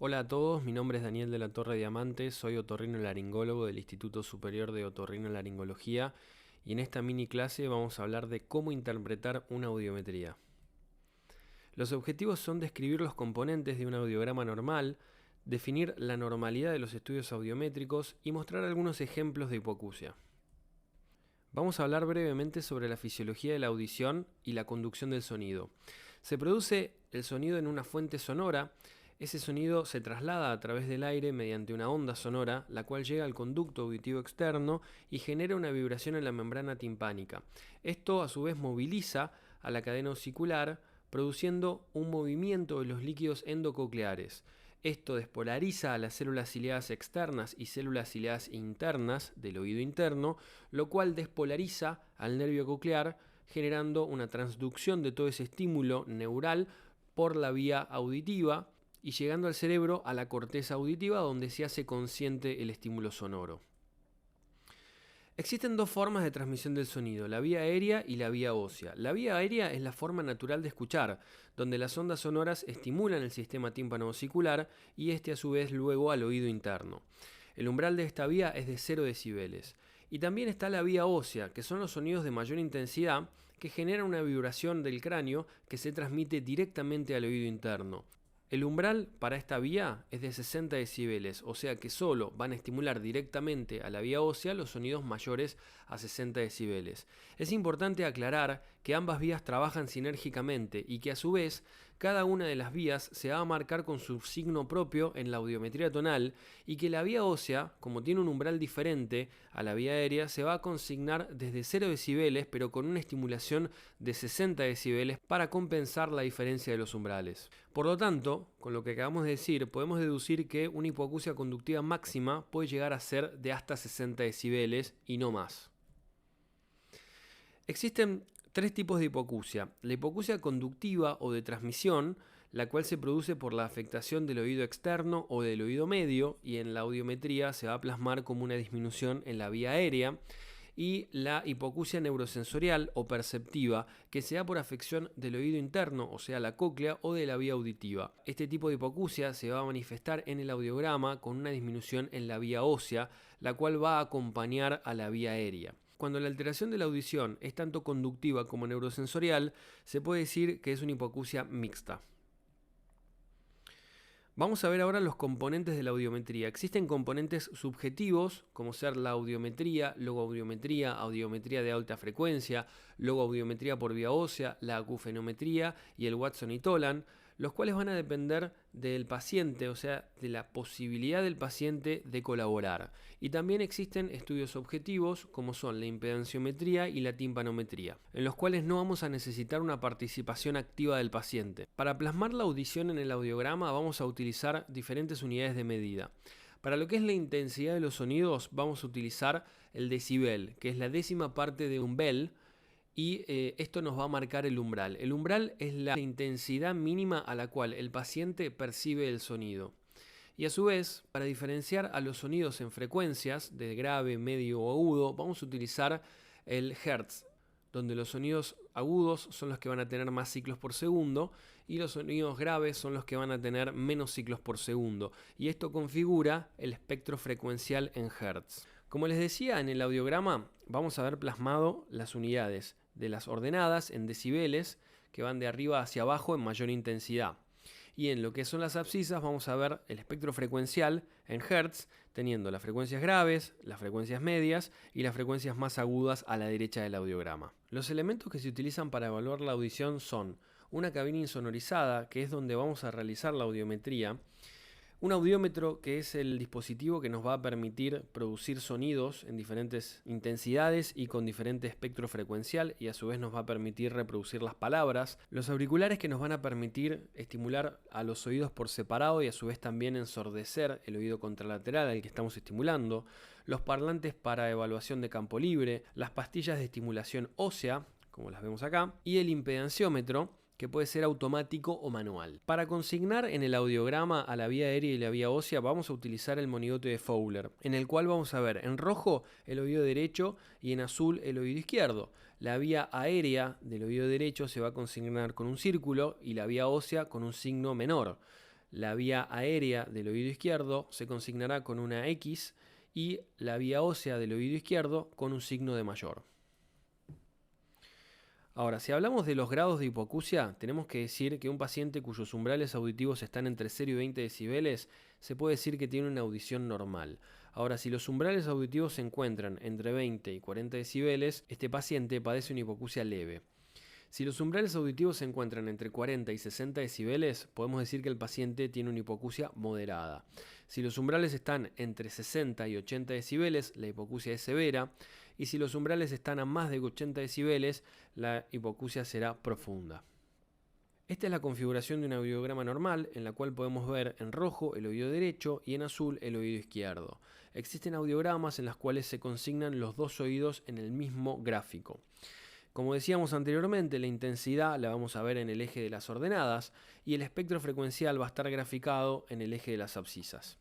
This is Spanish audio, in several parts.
Hola a todos, mi nombre es Daniel de la Torre Diamante, soy otorrinolaringólogo del Instituto Superior de Otorrinolaringología y en esta mini clase vamos a hablar de cómo interpretar una audiometría. Los objetivos son describir los componentes de un audiograma normal, definir la normalidad de los estudios audiométricos y mostrar algunos ejemplos de hipoacusia. Vamos a hablar brevemente sobre la fisiología de la audición y la conducción del sonido. Se produce el sonido en una fuente sonora. Ese sonido se traslada a través del aire mediante una onda sonora, la cual llega al conducto auditivo externo y genera una vibración en la membrana timpánica. Esto a su vez moviliza a la cadena osicular, produciendo un movimiento de los líquidos endococleares. Esto despolariza a las células ciliadas externas y células ciliadas internas del oído interno, lo cual despolariza al nervio coclear, generando una transducción de todo ese estímulo neural por la vía auditiva y llegando al cerebro a la corteza auditiva donde se hace consciente el estímulo sonoro. Existen dos formas de transmisión del sonido, la vía aérea y la vía ósea. La vía aérea es la forma natural de escuchar, donde las ondas sonoras estimulan el sistema tímpano-osicular y este a su vez luego al oído interno. El umbral de esta vía es de 0 decibeles. Y también está la vía ósea, que son los sonidos de mayor intensidad que generan una vibración del cráneo que se transmite directamente al oído interno. El umbral para esta vía es de 60 decibeles, o sea que solo van a estimular directamente a la vía ósea los sonidos mayores a 60 decibeles. Es importante aclarar que ambas vías trabajan sinérgicamente y que a su vez cada una de las vías se va a marcar con su signo propio en la audiometría tonal y que la vía ósea, como tiene un umbral diferente a la vía aérea, se va a consignar desde 0 decibeles pero con una estimulación de 60 decibeles para compensar la diferencia de los umbrales. Por lo tanto, con lo que acabamos de decir, podemos deducir que una hipoacusia conductiva máxima puede llegar a ser de hasta 60 decibeles y no más. Existen tres tipos de hipoacusia. La hipoacusia conductiva o de transmisión, la cual se produce por la afectación del oído externo o del oído medio y en la audiometría se va a plasmar como una disminución en la vía aérea. Y la hipoacusia neurosensorial o perceptiva, que se da por afección del oído interno, o sea la cóclea, o de la vía auditiva. Este tipo de hipoacusia se va a manifestar en el audiograma con una disminución en la vía ósea, la cual va a acompañar a la vía aérea. Cuando la alteración de la audición es tanto conductiva como neurosensorial, se puede decir que es una hipoacusia mixta. Vamos a ver ahora los componentes de la audiometría. Existen componentes subjetivos, como ser la audiometría, logoaudiometría, audiometría de alta frecuencia, logoaudiometría por vía ósea, la acufenometría y el Watson y Tolan, los cuales van a depender del paciente, o sea, de la posibilidad del paciente de colaborar. Y también existen estudios objetivos, como son la impedanciometría y la timpanometría, en los cuales no vamos a necesitar una participación activa del paciente. Para plasmar la audición en el audiograma vamos a utilizar diferentes unidades de medida. Para lo que es la intensidad de los sonidos vamos a utilizar el decibel, que es la décima parte de un bel, y esto nos va a marcar el umbral. El umbral es la intensidad mínima a la cual el paciente percibe el sonido. Y a su vez, para diferenciar a los sonidos en frecuencias de grave, medio o agudo, vamos a utilizar el hertz, donde los sonidos agudos son los que van a tener más ciclos por segundo y los sonidos graves son los que van a tener menos ciclos por segundo. Y esto configura el espectro frecuencial en hertz. Como les decía, en el audiograma vamos a ver plasmado las unidades de las ordenadas en decibeles que van de arriba hacia abajo en mayor intensidad. Y en lo que son las abscisas vamos a ver el espectro frecuencial en hertz, teniendo las frecuencias graves, las frecuencias medias y las frecuencias más agudas a la derecha del audiograma. Los elementos que se utilizan para evaluar la audición son una cabina insonorizada, que es donde vamos a realizar la audiometría, un audiómetro, que es el dispositivo que nos va a permitir producir sonidos en diferentes intensidades y con diferente espectro frecuencial y a su vez nos va a permitir reproducir las palabras. Los auriculares, que nos van a permitir estimular a los oídos por separado y a su vez también ensordecer el oído contralateral al que estamos estimulando. Los parlantes para evaluación de campo libre. Las pastillas de estimulación ósea, como las vemos acá. Y el impedanciómetro, que puede ser automático o manual. Para consignar en el audiograma a la vía aérea y la vía ósea vamos a utilizar el monigote de Fowler, en el cual vamos a ver en rojo el oído derecho y en azul el oído izquierdo. La vía aérea del oído derecho se va a consignar con un círculo y la vía ósea con un signo menor. La vía aérea del oído izquierdo se consignará con una X y la vía ósea del oído izquierdo con un signo de mayor. Ahora, si hablamos de los grados de hipoacusia, tenemos que decir que un paciente cuyos umbrales auditivos están entre 0 y 20 decibeles se puede decir que tiene una audición normal. Ahora, si los umbrales auditivos se encuentran entre 20 y 40 decibeles, este paciente padece una hipoacusia leve. Si los umbrales auditivos se encuentran entre 40 y 60 decibeles, podemos decir que el paciente tiene una hipoacusia moderada. Si los umbrales están entre 60 y 80 decibeles, la hipoacusia es severa. Y si los umbrales están a más de 80 decibeles, la hipoacusia será profunda. Esta es la configuración de un audiograma normal, en la cual podemos ver en rojo el oído derecho y en azul el oído izquierdo. Existen audiogramas en los cuales se consignan los dos oídos en el mismo gráfico. Como decíamos anteriormente, la intensidad la vamos a ver en el eje de las ordenadas y el espectro frecuencial va a estar graficado en el eje de las abscisas.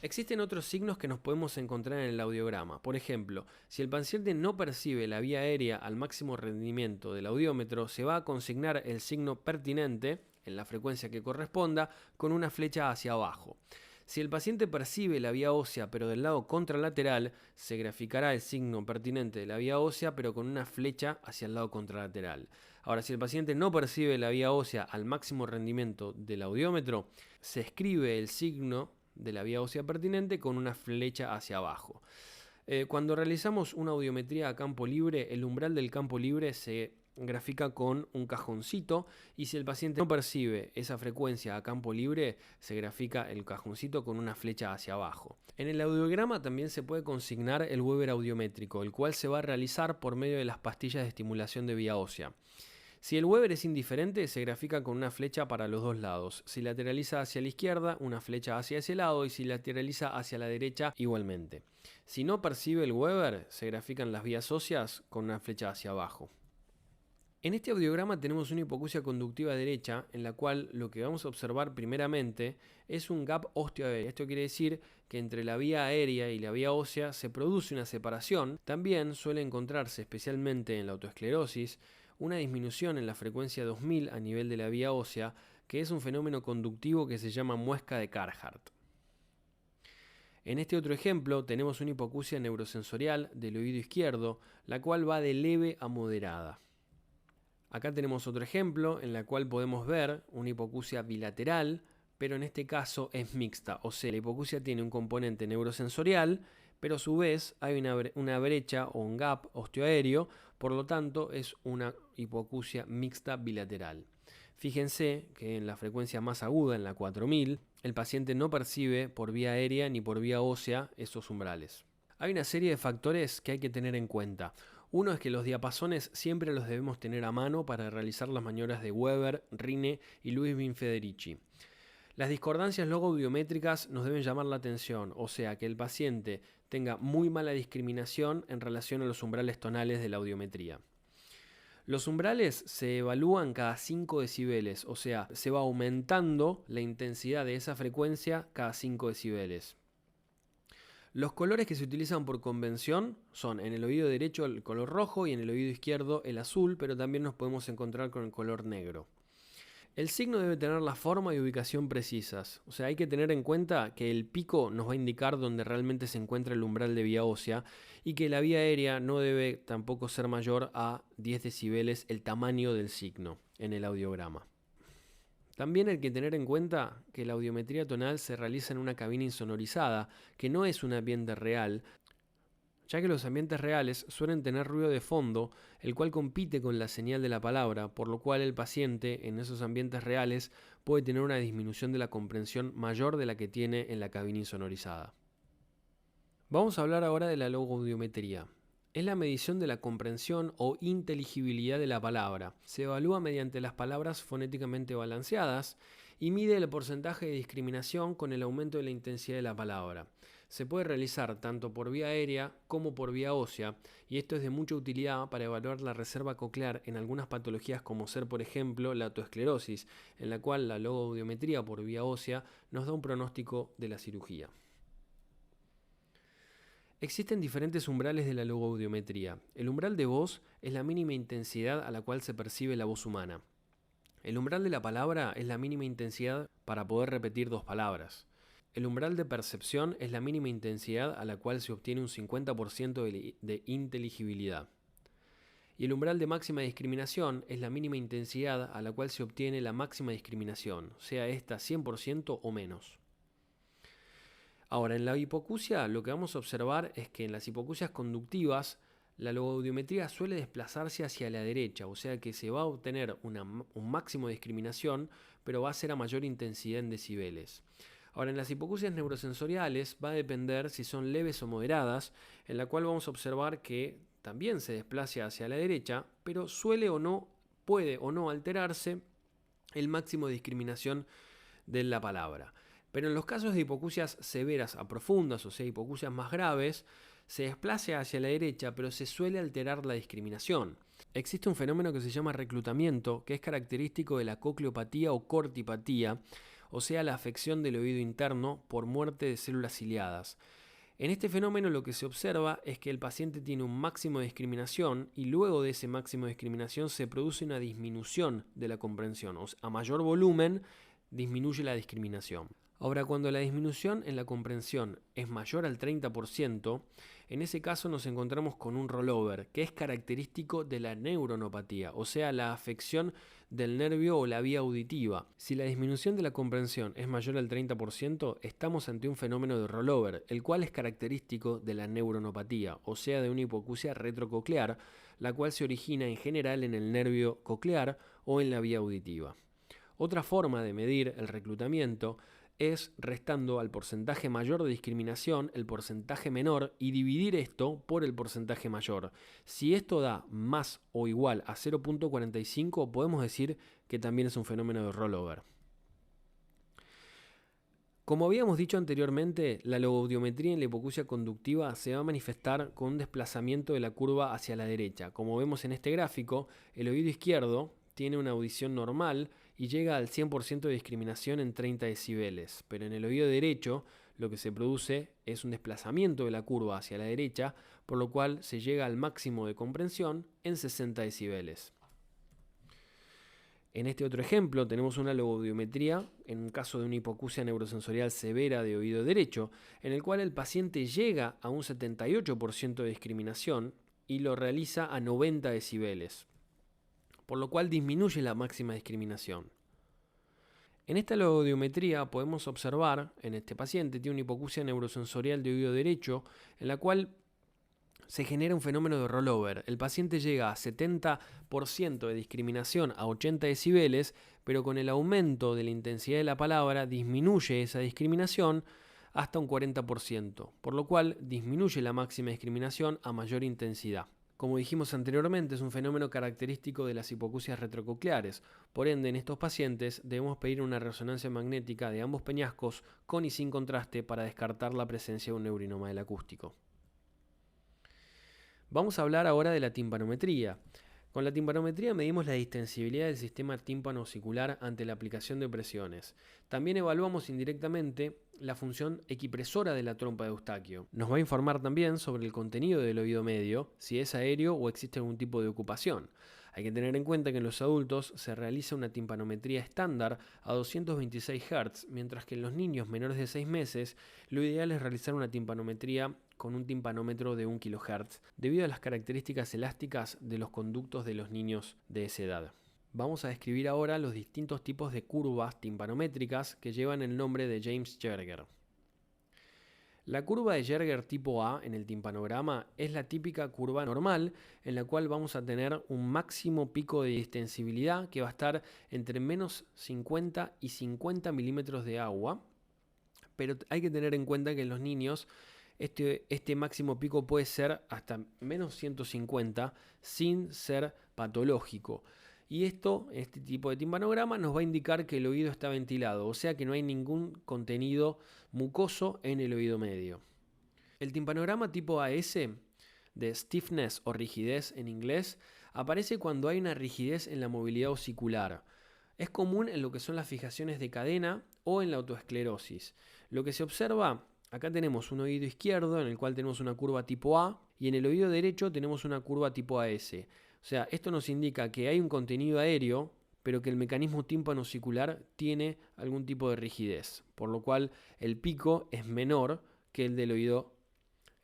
Existen otros signos que nos podemos encontrar en el audiograma. Por ejemplo, si el paciente no percibe la vía aérea al máximo rendimiento del audiómetro, se va a consignar el signo pertinente en la frecuencia que corresponda con una flecha hacia abajo. Si el paciente percibe la vía ósea pero del lado contralateral, se graficará el signo pertinente de la vía ósea pero con una flecha hacia el lado contralateral. Ahora, si el paciente no percibe la vía ósea al máximo rendimiento del audiómetro, se escribe el signo de la vía ósea pertinente con una flecha hacia abajo. Cuando realizamos una audiometría a campo libre, el umbral del campo libre se grafica con un cajoncito y si el paciente no percibe esa frecuencia a campo libre, se grafica el cajoncito con una flecha hacia abajo. En el audiograma también se puede consignar el Weber audiométrico, el cual se va a realizar por medio de las pastillas de estimulación de vía ósea. Si el Weber es indiferente, se grafica con una flecha para los dos lados. Si lateraliza hacia la izquierda, una flecha hacia ese lado y si lateraliza hacia la derecha, igualmente. Si no percibe el Weber, se grafican las vías óseas con una flecha hacia abajo. En este audiograma tenemos una hipoacusia conductiva derecha, en la cual lo que vamos a observar primeramente es un gap osteoaéreo. Esto quiere decir que entre la vía aérea y la vía ósea se produce una separación. También suele encontrarse, especialmente en la autoesclerosis, una disminución en la frecuencia 2000 a nivel de la vía ósea, que es un fenómeno conductivo que se llama muesca de Carhart. En este otro ejemplo tenemos una hipoacusia neurosensorial del oído izquierdo, la cual va de leve a moderada. Acá tenemos otro ejemplo en la cual podemos ver una hipoacusia bilateral, pero en este caso es mixta, o sea, la hipoacusia tiene un componente neurosensorial, pero a su vez hay una brecha o un gap osteoaéreo, por lo tanto es una hipoacusia mixta bilateral. Fíjense que en la frecuencia más aguda, en la 4000, el paciente no percibe por vía aérea ni por vía ósea esos umbrales. Hay una serie de factores que hay que tener en cuenta. Uno es que los diapasones siempre los debemos tener a mano para realizar las maniobras de Weber, Rine y Luis Federici. Las discordancias logoaudiométricas nos deben llamar la atención, o sea que el paciente tenga muy mala discriminación en relación a los umbrales tonales de la audiometría. Los umbrales se evalúan cada 5 decibeles, o sea, se va aumentando la intensidad de esa frecuencia cada 5 decibeles. Los colores que se utilizan por convención son en el oído derecho el color rojo y en el oído izquierdo el azul, pero también nos podemos encontrar con el color negro. El signo debe tener la forma y ubicación precisas, o sea, hay que tener en cuenta que el pico nos va a indicar dónde realmente se encuentra el umbral de vía ósea y que la vía aérea no debe tampoco ser mayor a 10 decibeles el tamaño del signo en el audiograma. También hay que tener en cuenta que la audiometría tonal se realiza en una cabina insonorizada, que no es un ambiente real, ya que los ambientes reales suelen tener ruido de fondo, el cual compite con la señal de la palabra, por lo cual el paciente en esos ambientes reales puede tener una disminución de la comprensión mayor de la que tiene en la cabina insonorizada. Vamos a hablar ahora de la logoaudiometría. Es la medición de la comprensión o inteligibilidad de la palabra. Se evalúa mediante las palabras fonéticamente balanceadas y mide el porcentaje de discriminación con el aumento de la intensidad de la palabra. Se puede realizar tanto por vía aérea como por vía ósea, y esto es de mucha utilidad para evaluar la reserva coclear en algunas patologías como ser, por ejemplo, la autoesclerosis, en la cual la logoaudiometría por vía ósea nos da un pronóstico de la cirugía. Existen diferentes umbrales de la logoaudiometría. El umbral de voz es la mínima intensidad a la cual se percibe la voz humana. El umbral de la palabra es la mínima intensidad para poder repetir dos palabras. El umbral de percepción es la mínima intensidad a la cual se obtiene un 50% de inteligibilidad. Y el umbral de máxima discriminación es la mínima intensidad a la cual se obtiene la máxima discriminación, sea esta 100% o menos. Ahora, en la hipoacusia lo que vamos a observar es que en las hipoacusias conductivas la logoaudiometría suele desplazarse hacia la derecha, o sea que se va a obtener un máximo de discriminación, pero va a ser a mayor intensidad en decibeles. Ahora, en las hipoacusias neurosensoriales va a depender si son leves o moderadas, en la cual vamos a observar que también se desplaza hacia la derecha, pero puede o no alterarse el máximo de discriminación de la palabra. Pero en los casos de hipoacusias severas a profundas, o sea, hipoacusias más graves, se desplaza hacia la derecha, pero se suele alterar la discriminación. Existe un fenómeno que se llama reclutamiento, que es característico de la cocleopatía o cortipatía, o sea, la afección del oído interno por muerte de células ciliadas. En este fenómeno lo que se observa es que el paciente tiene un máximo de discriminación y luego de ese máximo de discriminación se produce una disminución de la comprensión. O sea, a mayor volumen disminuye la discriminación. Ahora, cuando la disminución en la comprensión es mayor al 30%, en ese caso nos encontramos con un rollover, que es característico de la neuronopatía, o sea, la afección del nervio o la vía auditiva. Si la disminución de la comprensión es mayor al 30%, estamos ante un fenómeno de rollover, el cual es característico de la neuronopatía, o sea, de una hipoacusia retrococlear, la cual se origina en general en el nervio coclear o en la vía auditiva. Otra forma de medir el reclutamiento es restando al porcentaje mayor de discriminación el porcentaje menor y dividir esto por el porcentaje mayor. Si esto da más o igual a 0.45, podemos decir que también es un fenómeno de rollover. Como habíamos dicho anteriormente, la logoaudiometría en la hipoacusia conductiva se va a manifestar con un desplazamiento de la curva hacia la derecha. Como vemos en este gráfico, el oído izquierdo tiene una audición normal y llega al 100% de discriminación en 30 decibeles, pero en el oído derecho lo que se produce es un desplazamiento de la curva hacia la derecha, por lo cual se llega al máximo de comprensión en 60 decibeles. En este otro ejemplo tenemos una logoaudiometría en un caso de una hipoacusia neurosensorial severa de oído derecho, en el cual el paciente llega a un 78% de discriminación y lo realiza a 90 decibeles. Por lo cual disminuye la máxima discriminación. En esta logoaudiometría podemos observar, en este paciente tiene una hipoacusia neurosensorial de oído derecho, en la cual se genera un fenómeno de rollover. El paciente llega a 70% de discriminación a 80 decibeles, pero con el aumento de la intensidad de la palabra disminuye esa discriminación hasta un 40%, por lo cual disminuye la máxima discriminación a mayor intensidad. Como dijimos anteriormente, es un fenómeno característico de las hipoacusias retrococleares. Por ende, en estos pacientes debemos pedir una resonancia magnética de ambos peñascos con y sin contraste para descartar la presencia de un neurinoma del acústico. Vamos a hablar ahora de la timpanometría. Con la timpanometría medimos la distensibilidad del sistema tímpano-osicular ante la aplicación de presiones. También evaluamos indirectamente la función equipresora de la trompa de Eustaquio. Nos va a informar también sobre el contenido del oído medio, si es aéreo o existe algún tipo de ocupación. Hay que tener en cuenta que en los adultos se realiza una timpanometría estándar a 226 Hz, mientras que en los niños menores de 6 meses lo ideal es realizar una timpanometría con un timpanómetro de 1 kHz, debido a las características elásticas de los conductos de los niños de esa edad. Vamos a describir ahora los distintos tipos de curvas timpanométricas que llevan el nombre de James Jerger. La curva de Jerger tipo A en el timpanograma es la típica curva normal en la cual vamos a tener un máximo pico de distensibilidad que va a estar entre menos 50 y 50 milímetros de agua, pero hay que tener en cuenta que en los niños este máximo pico puede ser hasta menos 150 sin ser patológico. Y este tipo de timpanograma nos va a indicar que el oído está ventilado, o sea que no hay ningún contenido mucoso en el oído medio. El timpanograma tipo AS, de stiffness o rigidez en inglés, aparece cuando hay una rigidez en la movilidad osicular. Es común en lo que son las fijaciones de cadena o en la autoesclerosis. Lo que se observa, acá tenemos un oído izquierdo en el cual tenemos una curva tipo A y en el oído derecho tenemos una curva tipo AS. O sea, esto nos indica que hay un contenido aéreo, pero que el mecanismo tímpano-auricular tiene algún tipo de rigidez, por lo cual el pico es menor que el del oído.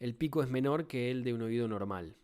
El pico es menor que el de un oído normal.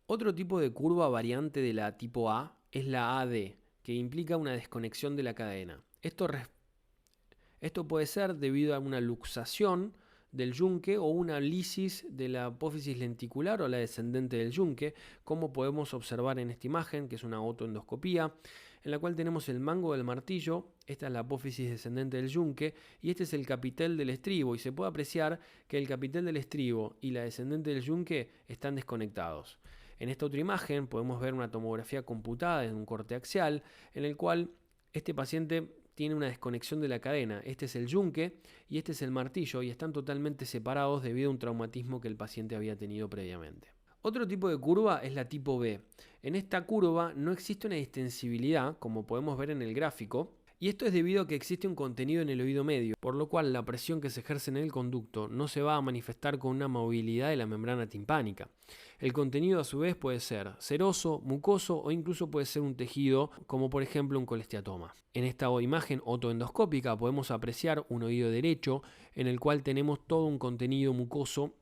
Otro tipo de curva variante de la tipo A es la AD, que implica una desconexión de la cadena. Esto puede ser debido a una luxación del yunque o una lisis de la apófisis lenticular o la descendente del yunque, como podemos observar en esta imagen, que es una otoendoscopía, en la cual tenemos el mango del martillo, esta es la apófisis descendente del yunque, y este es el capitel del estribo, y se puede apreciar que el capitel del estribo y la descendente del yunque están desconectados. En esta otra imagen podemos ver una tomografía computada en un corte axial, en el cual este paciente tiene una desconexión de la cadena. Este es el yunque y este es el martillo y están totalmente separados debido a un traumatismo que el paciente había tenido previamente. Otro tipo de curva es la tipo B. En esta curva no existe una distensibilidad, como podemos ver en el gráfico, y esto es debido a que existe un contenido en el oído medio, por lo cual la presión que se ejerce en el conducto no se va a manifestar con una movilidad de la membrana timpánica. El contenido a su vez puede ser seroso, mucoso o incluso puede ser un tejido, como por ejemplo un colesteatoma. En esta imagen otoendoscópica podemos apreciar un oído derecho en el cual tenemos todo un contenido mucoso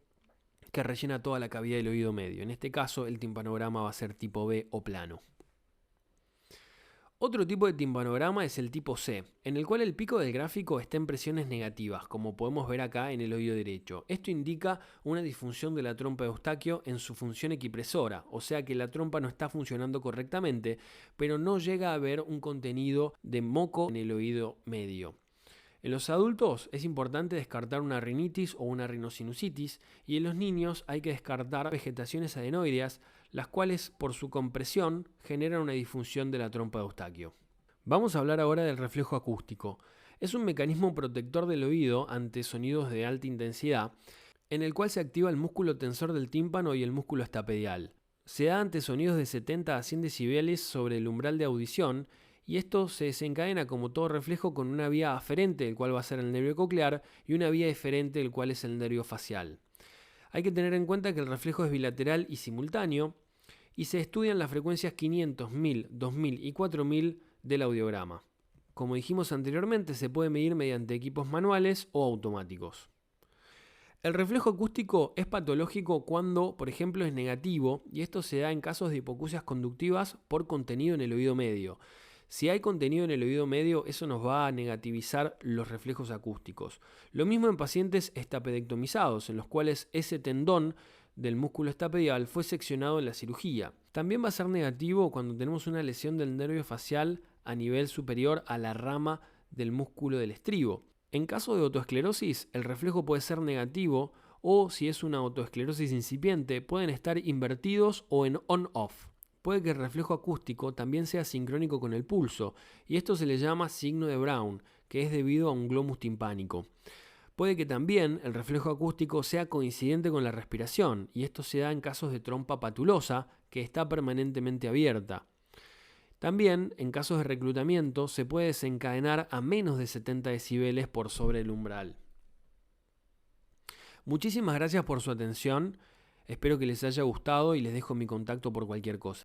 que rellena toda la cavidad del oído medio. En este caso el timpanograma va a ser tipo B o plano. Otro tipo de timpanograma es el tipo C, en el cual el pico del gráfico está en presiones negativas, como podemos ver acá en el oído derecho. Esto indica una disfunción de la trompa de Eustaquio en su función equipresora, o sea que la trompa no está funcionando correctamente, pero no llega a haber un contenido de moco en el oído medio. En los adultos es importante descartar una rinitis o una rinosinusitis y en los niños hay que descartar vegetaciones adenoideas, las cuales por su compresión generan una disfunción de la trompa de Eustaquio. Vamos a hablar ahora del reflejo acústico. Es un mecanismo protector del oído ante sonidos de alta intensidad, en el cual se activa el músculo tensor del tímpano y el músculo estapedial. Se da ante sonidos de 70 a 100 decibeles sobre el umbral de audición, y esto se desencadena como todo reflejo con una vía aferente, el cual va a ser el nervio coclear, y una vía eferente, el cual es el nervio facial. Hay que tener en cuenta que el reflejo es bilateral y simultáneo, y se estudian las frecuencias 500, 1000, 2000 y 4000 del audiograma. Como dijimos anteriormente, se puede medir mediante equipos manuales o automáticos. El reflejo acústico es patológico cuando, por ejemplo, es negativo, y esto se da en casos de hipoacusias conductivas por contenido en el oído medio. Si hay contenido en el oído medio, eso nos va a negativizar los reflejos acústicos. Lo mismo en pacientes estapedectomizados, en los cuales ese tendón del músculo estapedial fue seccionado en la cirugía. También va a ser negativo cuando tenemos una lesión del nervio facial a nivel superior a la rama del músculo del estribo. En caso de otoesclerosis, el reflejo puede ser negativo o, si es una otoesclerosis incipiente, pueden estar invertidos o en on-off. Puede que el reflejo acústico también sea sincrónico con el pulso, y esto se le llama signo de Brown, que es debido a un glomus timpánico. Puede que también el reflejo acústico sea coincidente con la respiración, y esto se da en casos de trompa patulosa, que está permanentemente abierta. También, en casos de reclutamiento, se puede desencadenar a menos de 70 decibeles por sobre el umbral. Muchísimas gracias por su atención. Espero que les haya gustado y les dejo mi contacto por cualquier cosa.